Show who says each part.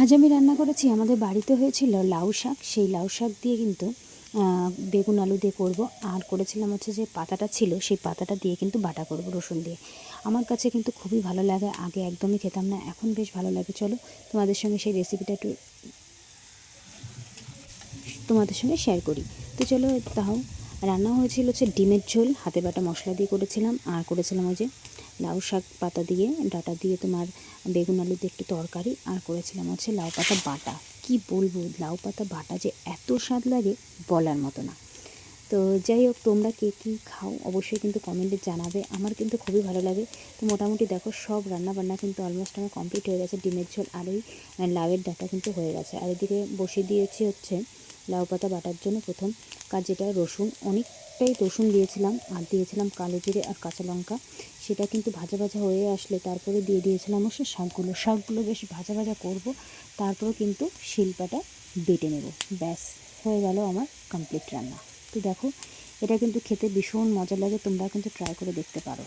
Speaker 1: আজ আমি রান্না করেছি, আমাদের বাড়িতে হয়েছিল লাউ শাক। সেই লাউ শাক দিয়ে কিন্তু বেগুন আলু দিয়ে করব। আর করেছিলাম হচ্ছে যে পাতাটা ছিল, সেই পাতাটা দিয়ে কিন্তু বাটা করব রসুন দিয়ে। আমার কাছে কিন্তু খুবই ভালো লাগে, আগে একদমই খেতাম না, এখন বেশ ভালো লাগে। চলো তোমাদের সঙ্গে সেই রেসিপিটা একটু শেয়ার করি। তো চলো, তাও রান্না হয়েছিল হচ্ছে ডিমের ঝোল, হাতে বাটা মশলা দিয়ে করেছিলাম। আর করেছিলাম ওই যে লাউ শাক পাতা দিয়ে ডাঁটা দিয়ে তোমার বেগুন আলু দিয়ে একটু তরকারি। আর করেছিলাম হচ্ছে লাউ পাতা বাটা। কি বলবো, লাউ পাতা বাটা যে এত স্বাদ লাগে বলার মতো না। তো যাই হোক, তোমরা কে কী খাও অবশ্যই কিন্তু কমেন্টে জানাবে। আমার কিন্তু খুবই ভালো লাগে। তো মোটামুটি দেখো, সব রান্নাবান্না কিন্তু অলমোস্ট আমার কমপ্লিট হয়ে গেছে। ডিমের ঝোল আর ওই লাউয়ের ডাঁটা কিন্তু হয়ে গেছে। আর এদিকে বসিয়ে দিয়েছি হচ্ছে লাউ পাতা বাটার জন্য প্রথম কাজ, যেটা রসুন। অনেকটাই রসুন দিয়েছিলাম, আর দিয়েছিলাম কালো জিরে আর কাঁচা লঙ্কা। সেটা কিন্তু ভাজা ভাজা হয়ে আসলে তারপরে দিয়ে দিয়েছিলাম হচ্ছে শাকগুলো বেশ ভাজা ভাজা করব। তারপরে কিন্তু শিলপাটা বেটে নেব। ব্যাস, হয়ে গেল আমার কমপ্লিট রান্না। তো দেখো, এটা কিন্তু খেতে ভীষণ মজা লাগে, তোমরা কিন্তু ট্রাই করে দেখতে পারো।